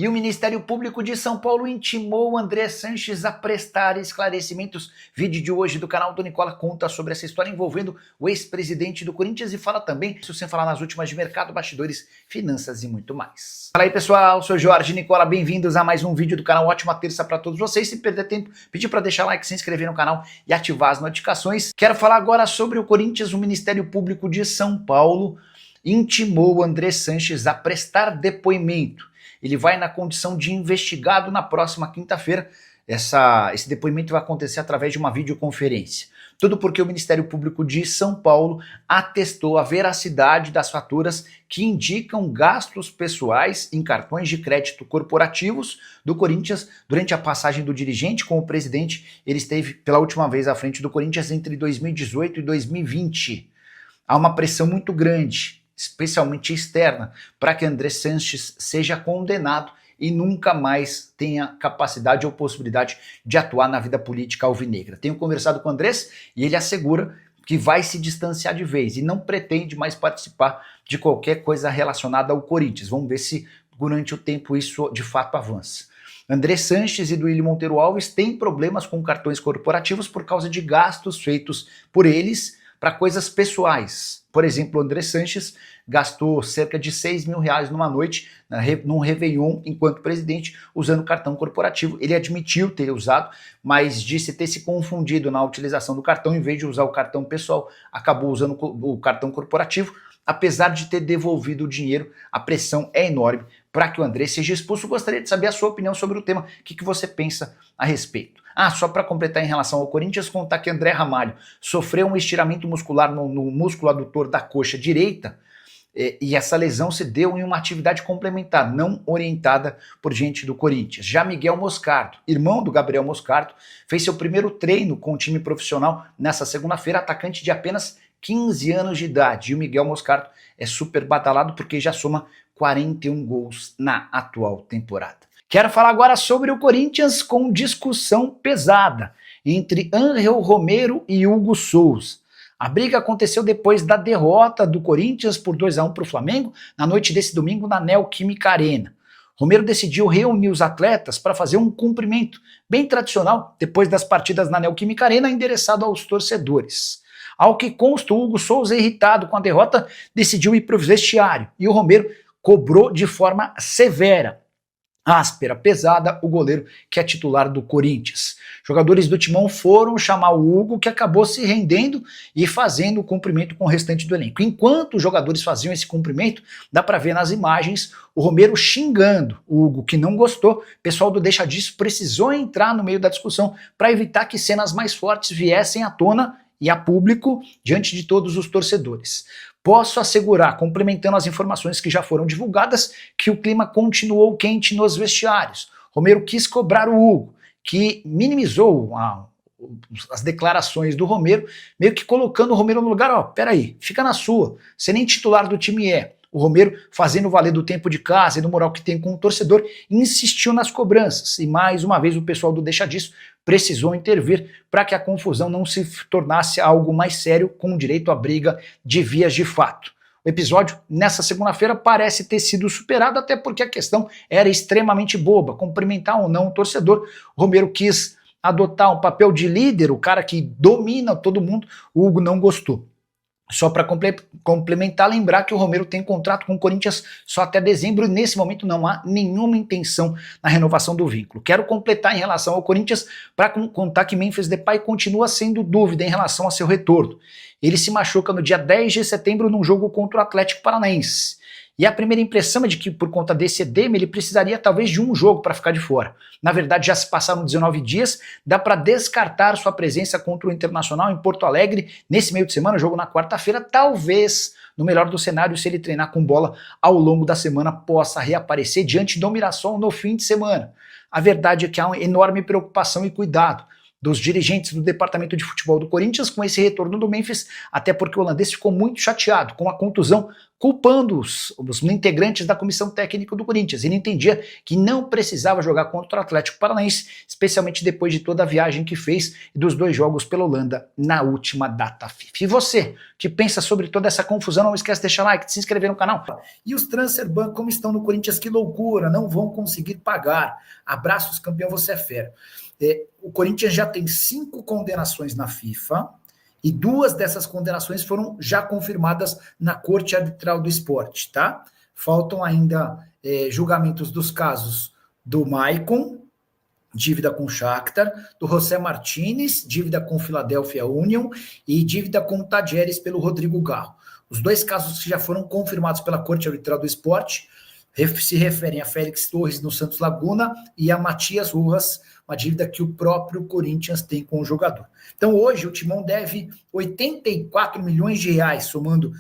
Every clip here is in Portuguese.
E o Ministério Público de São Paulo intimou André Sanches a prestar esclarecimentos. Vídeo de hoje do canal do Nicola conta sobre essa história envolvendo o ex-presidente do Corinthians e fala também, isso sem falar nas últimas de mercado, bastidores, finanças e muito mais. Fala aí pessoal, sou Jorge Nicola, bem-vindos a mais um vídeo do canal. Ótima terça para todos vocês. Se perder tempo, pedir para deixar like, se inscrever no canal e ativar as notificações. Quero falar agora sobre o Corinthians. O Ministério Público de São Paulo intimou André Sanches a prestar depoimento. Ele vai na condição de investigado na próxima quinta-feira. Esse depoimento vai acontecer através de uma videoconferência. Tudo porque o Ministério Público de São Paulo atestou a veracidade das faturas que indicam gastos pessoais em cartões de crédito corporativos do Corinthians durante a passagem do dirigente com o presidente. Ele esteve pela última vez à frente do Corinthians entre 2018 e 2020. Há uma pressão muito grande, especialmente externa, para que André Sanches seja condenado e nunca mais tenha capacidade ou possibilidade de atuar na vida política alvinegra. Tenho conversado com o Andrés e ele assegura que vai se distanciar de vez e não pretende mais participar de qualquer coisa relacionada ao Corinthians. Vamos ver se durante o tempo isso de fato avança. André Sanches e Duílio Monteiro Alves têm problemas com cartões corporativos por causa de gastos feitos por eles para coisas pessoais. Por exemplo, o André Sanches gastou cerca de R$6 mil numa noite, num Réveillon, enquanto presidente, usando cartão corporativo. Ele admitiu ter usado, mas disse ter se confundido na utilização do cartão. Em vez de usar o cartão pessoal, acabou usando o cartão corporativo. Apesar de ter devolvido o dinheiro, a pressão é enorme para que o André seja expulso. Gostaria de saber a sua opinião sobre o tema. O que você pensa a respeito? Só para completar em relação ao Corinthians, contar que André Ramalho sofreu um estiramento muscular no músculo adutor da coxa direita, e essa lesão se deu em uma atividade complementar, não orientada por gente do Corinthians. Já Miguel Moscardo, irmão do Gabriel Moscardo, fez seu primeiro treino com o time profissional nessa segunda-feira, atacante de apenas 15 anos de idade. E o Miguel Moscardo é super badalado porque já soma 41 gols na atual temporada. Quero falar agora sobre o Corinthians com discussão pesada entre Ángel Romero e Hugo Souza. A briga aconteceu depois da derrota do Corinthians por 2-1 para o Flamengo na noite desse domingo na Neoquímica Arena. Romero decidiu reunir os atletas para fazer um cumprimento bem tradicional depois das partidas na Neoquímica Arena, endereçado aos torcedores. Ao que consta, o Hugo Souza, irritado com a derrota, decidiu ir para o vestiário e o Romero cobrou de forma severa, áspera, pesada, o goleiro que é titular do Corinthians. Jogadores do Timão foram chamar o Hugo, que acabou se rendendo e fazendo o cumprimento com o restante do elenco. Enquanto os jogadores faziam esse cumprimento, dá para ver nas imagens o Romero xingando o Hugo, que não gostou. O pessoal do Deixa Disso precisou entrar no meio da discussão para evitar que cenas mais fortes viessem à tona e a público diante de todos os torcedores. Posso assegurar, complementando as informações que já foram divulgadas, que o clima continuou quente nos vestiários. Romero quis cobrar o Hugo, que minimizou as declarações do Romero, meio que colocando o Romero no lugar, peraí, fica na sua, você nem titular do time é. O Romero, fazendo valer do tempo de casa e do moral que tem com o torcedor, insistiu nas cobranças. E mais uma vez o pessoal do Deixa Disso precisou intervir para que a confusão não se tornasse algo mais sério, com direito à briga de vias de fato. O episódio, nessa segunda-feira, parece ter sido superado, até porque a questão era extremamente boba, cumprimentar ou não o torcedor. O Romero quis adotar um papel de líder, o cara que domina todo mundo, o Hugo não gostou. Só para complementar, lembrar que o Romero tem contrato com o Corinthians só até dezembro e nesse momento não há nenhuma intenção na renovação do vínculo. Quero completar em relação ao Corinthians para contar que Memphis Depay continua sendo dúvida em relação a seu retorno. Ele se machuca no dia 10 de setembro num jogo contra o Atlético Paranaense. E a primeira impressão é de que, por conta desse edema, ele precisaria talvez de um jogo para ficar de fora. Na verdade, já se passaram 19 dias, dá para descartar sua presença contra o Internacional em Porto Alegre nesse meio de semana, jogo na quarta-feira. Talvez, no melhor do cenário, se ele treinar com bola ao longo da semana, possa reaparecer diante do Mirassol no fim de semana. A verdade é que há uma enorme preocupação e cuidado dos dirigentes do departamento de futebol do Corinthians com esse retorno do Memphis, até porque o holandês ficou muito chateado com a contusão, culpando os integrantes da comissão técnica do Corinthians. Ele entendia que não precisava jogar contra o Atlético Paranaense, especialmente depois de toda a viagem que fez e dos 2 jogos pela Holanda na última data FIFA. E você, que pensa sobre toda essa confusão, não esquece de deixar like, de se inscrever no canal. E os transfer ban como estão no Corinthians, que loucura, não vão conseguir pagar. Abraços, campeão, você é fera. O Corinthians já tem 5 condenações na FIFA, e 2 dessas condenações foram já confirmadas na Corte Arbitral do Esporte, tá? Faltam ainda julgamentos dos casos do Maicon, dívida com o Shakhtar, do José Martínez, dívida com o Philadelphia Union, e dívida com o Tadjeres pelo Rodrigo Garro. Os 2 casos que já foram confirmados pela Corte Arbitral do Esporte se referem a Félix Torres no Santos Laguna e a Matias Rojas, uma dívida que o próprio Corinthians tem com o jogador. Então hoje o Timão deve 84 milhões de reais, somando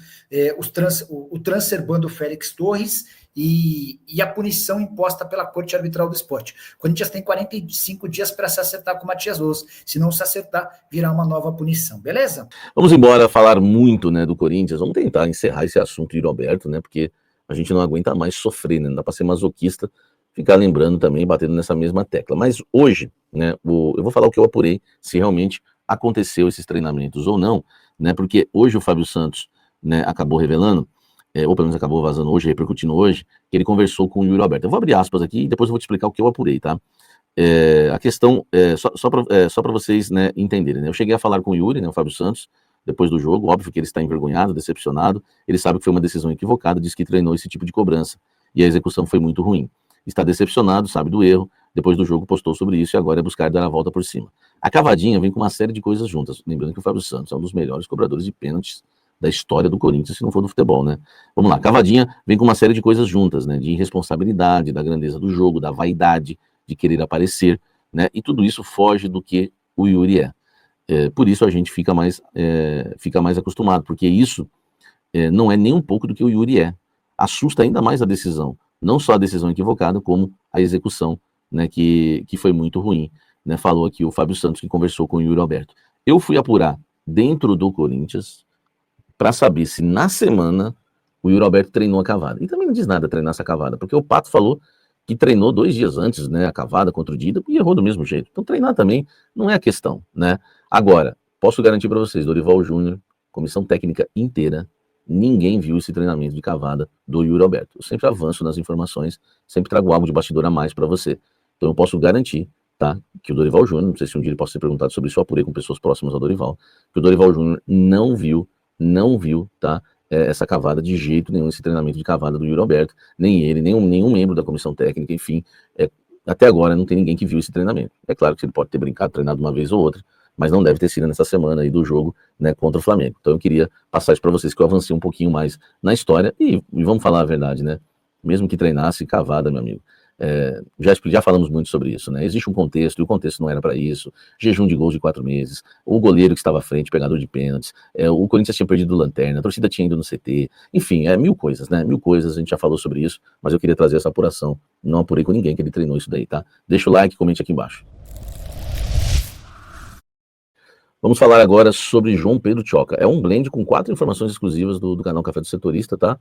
o transfer ban do Félix Torres e a punição imposta pela Corte Arbitral do Esporte. O Corinthians tem 45 dias para se acertar com o Matias Rojas. Se não se acertar, virá uma nova punição, beleza? Vamos embora falar muito, né, do Corinthians. Vamos tentar encerrar esse assunto de Roberto, né, porque a gente não aguenta mais sofrer, né? Não dá para ser masoquista, ficar lembrando também, batendo nessa mesma tecla. Mas hoje, né, eu vou falar o que eu apurei, se realmente aconteceu esses treinamentos ou não, né? Porque hoje o Fábio Santos, né, acabou revelando, ou pelo menos acabou vazando hoje, repercutindo hoje, que ele conversou com o Yuri Alberto. Eu vou abrir aspas aqui e depois eu vou te explicar o que eu apurei, tá? A questão, só para vocês, né, entenderem, né? Eu cheguei a falar com o Yuri, né, o Fábio Santos, depois do jogo. Óbvio que ele está envergonhado, decepcionado, ele sabe que foi uma decisão equivocada, diz que treinou esse tipo de cobrança e a execução foi muito ruim. Está decepcionado, sabe do erro, depois do jogo postou sobre isso e agora é buscar dar a volta por cima. A Cavadinha vem com uma série de coisas juntas, lembrando que o Fábio Santos é um dos melhores cobradores de pênaltis da história do Corinthians, se não for do futebol, né? Vamos lá, Cavadinha vem com uma série de coisas juntas, né? De irresponsabilidade, da grandeza do jogo, da vaidade, de querer aparecer, né? E tudo isso foge do que o Yuri é. Por isso a gente fica mais acostumado, porque isso não é nem um pouco do que o Yuri é. Assusta ainda mais a decisão, não só a decisão equivocada, como a execução, né, que foi muito ruim, né? Falou aqui o Fábio Santos, que conversou com o Yuri Alberto. Eu fui apurar dentro do Corinthians para saber se na semana o Yuri Alberto treinou a cavada. E também não diz nada treinar essa cavada, porque o Pato falou que treinou 2 dias antes, né, a cavada contra o Dida, e errou do mesmo jeito. Então treinar também não é a questão, né? Agora, posso garantir para vocês, Dorival Júnior, comissão técnica inteira, ninguém viu esse treinamento de cavada do Yuri Alberto. Eu sempre avanço nas informações, sempre trago algo de bastidor a mais para você. Então eu posso garantir, tá, que o Dorival Júnior, não sei se um dia ele possa ser perguntado sobre isso, eu apurei com pessoas próximas ao Dorival, que o Dorival Júnior não viu, tá, essa cavada de jeito nenhum, esse treinamento de cavada do Yuri Alberto, nem ele, nenhum membro da comissão técnica, enfim, até agora não tem ninguém que viu esse treinamento. É claro que ele pode ter brincado, treinado uma vez ou outra, mas não deve ter sido nessa semana aí do jogo, né, contra o Flamengo. Então eu queria passar isso para vocês, que eu avancei um pouquinho mais na história, e vamos falar a verdade, né, mesmo que treinasse cavada, meu amigo, já falamos muito sobre isso, né? Existe um contexto, e o contexto não era para isso. Jejum de gols de 4 meses, o goleiro que estava à frente, pegador de pênaltis, o Corinthians tinha perdido o Lanterna, a torcida tinha ido no CT, enfim, mil coisas, né? Mil coisas, a gente já falou sobre isso, mas eu queria trazer essa apuração. Não apurei com ninguém que ele treinou isso daí, tá? Deixa o like, comente aqui embaixo. Vamos falar agora sobre João Pedro Tchoca. É um blend com 4 informações exclusivas do canal Café do Setorista, tá?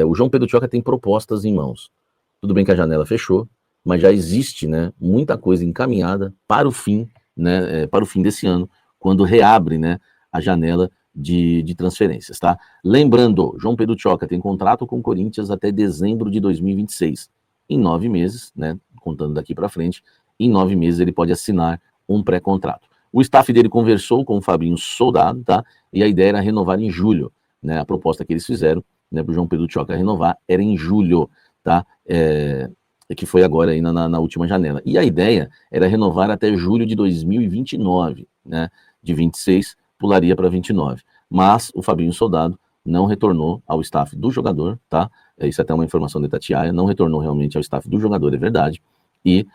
O João Pedro Tchoca tem propostas em mãos. Tudo bem que a janela fechou, mas já existe, né, muita coisa encaminhada para o fim, né, para o fim desse ano, quando reabre, né, a janela de transferências, tá? Lembrando, João Pedro Tchoca tem contrato com o Corinthians até dezembro de 2026. Em 9 meses, né, contando daqui para frente, em 9 meses ele pode assinar um pré-contrato. O staff dele conversou com o Fabinho Soldado, tá? E a ideia era renovar em julho, né? A proposta que eles fizeram, né, para o João Pedro Tchoca renovar era em julho, tá? Que foi agora aí na última janela. E a ideia era renovar até julho de 2029, né? De 26 pularia para 29. Mas o Fabinho Soldado não retornou ao staff do jogador, tá? Isso é até uma informação da Itatiaia, não retornou realmente ao staff do jogador, é verdade. E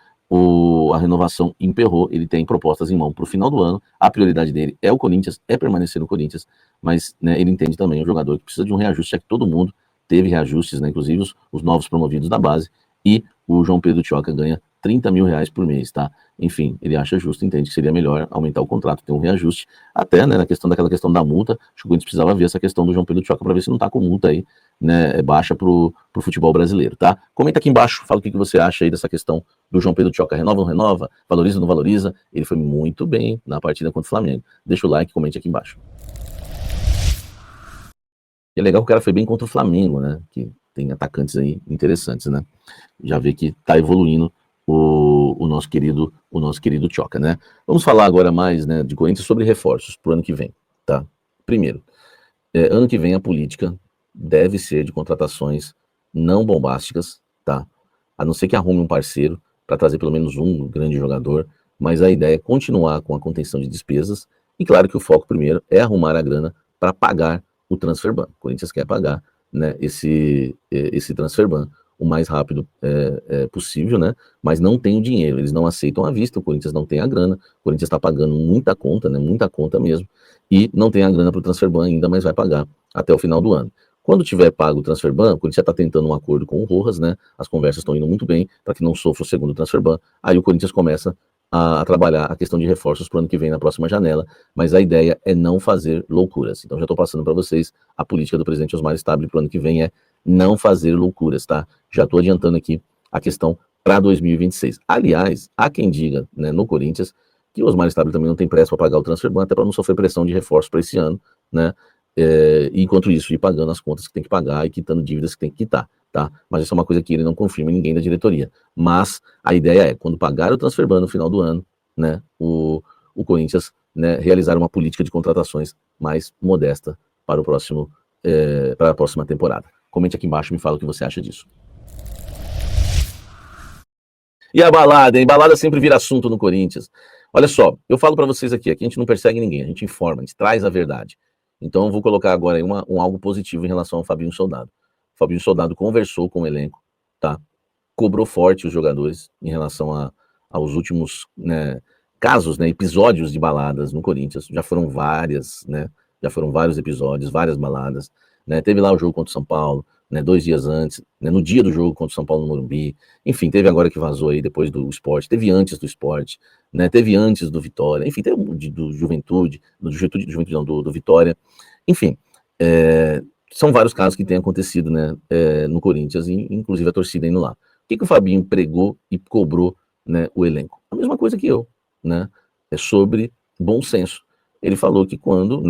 a renovação emperrou, ele tem propostas em mão para o final do ano, a prioridade dele é o Corinthians, é permanecer no Corinthians, mas, né, ele entende também o jogador que precisa de um reajuste, já que todo mundo teve reajustes, né, inclusive os novos promovidos da base, e o João Pedro Tchoca ganha 30 mil reais por mês, tá? Enfim, ele acha justo, entende que seria melhor aumentar o contrato, ter um reajuste, até, né, na questão daquela questão da multa, acho que o Corinthians precisava ver essa questão do João Pedro Tchoca para ver se não tá com multa aí, né, baixa pro futebol brasileiro, tá? Comenta aqui embaixo, fala o que você acha aí dessa questão do João Pedro Tchoca, renova ou não renova, valoriza ou não valoriza, ele foi muito bem na partida contra o Flamengo. Deixa o like, comente aqui embaixo. E é legal que o cara foi bem contra o Flamengo, né, que tem atacantes aí interessantes, né? Já vê que tá evoluindo o nosso querido Tchoca, né? Vamos falar agora mais, né, de Corinthians sobre reforços pro ano que vem, tá? Primeiro, ano que vem a política deve ser de contratações não bombásticas, tá? A não ser que arrume um parceiro para trazer pelo menos um grande jogador, mas a ideia é continuar com a contenção de despesas e claro que o foco primeiro é arrumar a grana para pagar o transfer ban. O Corinthians quer pagar, né, esse transfer ban o mais rápido possível, né? Mas não tem o dinheiro, eles não aceitam à vista, o Corinthians não tem a grana, o Corinthians está pagando muita conta, né? Muita conta mesmo, e não tem a grana para o transfer ban ainda, mas vai pagar até o final do ano. Quando tiver pago o transfer ban, o Corinthians já está tentando um acordo com o Rojas, né? As conversas estão indo muito bem para que não sofra o segundo transfer ban. Aí o Corinthians começa a trabalhar a questão de reforços para o ano que vem na próxima janela, mas a ideia é não fazer loucuras. Então já estou passando para vocês, a política do presidente Osmar Stabile para o ano que vem é não fazer loucuras, tá? Já estou adiantando aqui a questão para 2026. Aliás, há quem diga, né, no Corinthians, que o Osmar Stabile também não tem pressa para pagar o transfer ban, até para não sofrer pressão de reforço para esse ano, né? Enquanto isso, ir pagando as contas que tem que pagar e quitando dívidas que tem que quitar, tá? Mas isso é uma coisa que ele não confirma ninguém da diretoria. Mas a ideia é, quando pagar o transfer ban no final do ano, né, o Corinthians, né, realizar uma política de contratações mais modesta para para a próxima temporada. Comente aqui embaixo e me fala o que você acha disso. E a balada, hein? Balada sempre vira assunto no Corinthians. Olha só, eu falo para vocês aqui a gente não persegue ninguém, a gente informa, a gente traz a verdade. Então eu vou colocar agora aí algo positivo em relação ao Fabinho Soldado. O Fabinho Soldado conversou com o elenco, tá? Cobrou forte os jogadores em relação aos últimos, né, casos, né, episódios de baladas no Corinthians. Já foram várias, né? Já foram vários episódios, várias baladas. Né, teve lá o jogo contra o São Paulo, né, 2 dias antes, né, no dia do jogo contra o São Paulo no Morumbi, enfim, teve agora que vazou aí depois do Sport, teve antes do Sport, né, teve antes do Vitória, enfim, teve do Juventude, do Vitória, enfim, são vários casos que têm acontecido, né, no Corinthians, e inclusive a torcida indo lá. O que o Fabinho pregou e cobrou, né, o elenco? A mesma coisa que eu, né, sobre bom senso. Ele falou que quando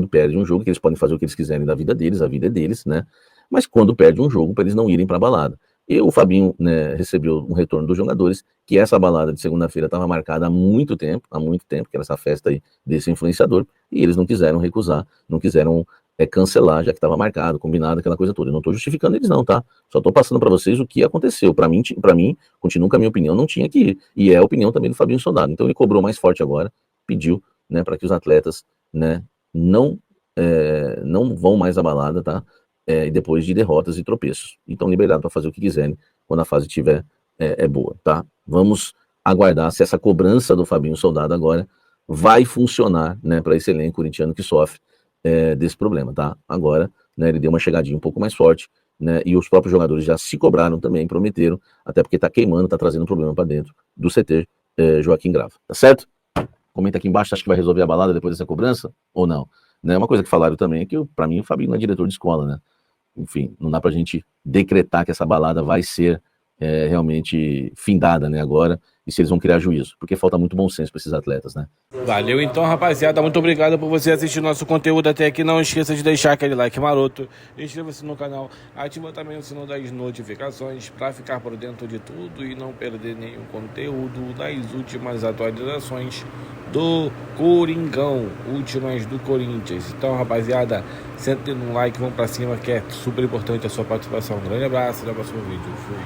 perde um jogo, que eles podem fazer o que eles quiserem da vida deles, a vida é deles, né? Mas quando perde um jogo, para eles não irem para a balada. E o Fabinho, né, recebeu um retorno dos jogadores, que essa balada de segunda-feira estava marcada há muito tempo, que era essa festa aí desse influenciador, e eles não quiseram recusar, não quiseram cancelar, já que estava marcado, combinado, aquela coisa toda. Eu não estou justificando eles não, tá? Só estou passando para vocês o que aconteceu. Para mim, continua com a minha opinião, não tinha que ir. E é a opinião também do Fabinho Soldado. Então ele cobrou mais forte agora, pediu, né, para que os atletas, né, não vão mais à balada, tá? Depois de derrotas e tropeços. Então liberados para fazer o que quiserem quando a fase estiver boa, tá? Vamos aguardar se essa cobrança do Fabinho Soldado agora vai funcionar, né, para esse elenco corintiano que sofre desse problema, tá? Agora, né, ele deu uma chegadinha um pouco mais forte, né, e os próprios jogadores já se cobraram também, prometeram, até porque tá queimando, tá trazendo um problema para dentro do CT Joaquim Grava, tá certo? Comenta aqui embaixo, acha que vai resolver a balada depois dessa cobrança ou não? Né, uma coisa que falaram também é que, para mim, o Fabinho não é diretor de escola, né? Enfim, não dá pra gente decretar que essa balada vai ser realmente findada, né, agora, e se eles vão criar juízo, porque falta muito bom senso para esses atletas, né? Valeu então, rapaziada, muito obrigado por você assistir nosso conteúdo até aqui. Não esqueça de deixar aquele like maroto, inscreva-se no canal, ativa também o sino das notificações para ficar por dentro de tudo e não perder nenhum conteúdo das últimas atualizações do Coringão, últimas do Corinthians. Então, rapaziada, senta no like, vamos pra cima, que é super importante a sua participação. Um grande abraço, até o próximo vídeo. Fui.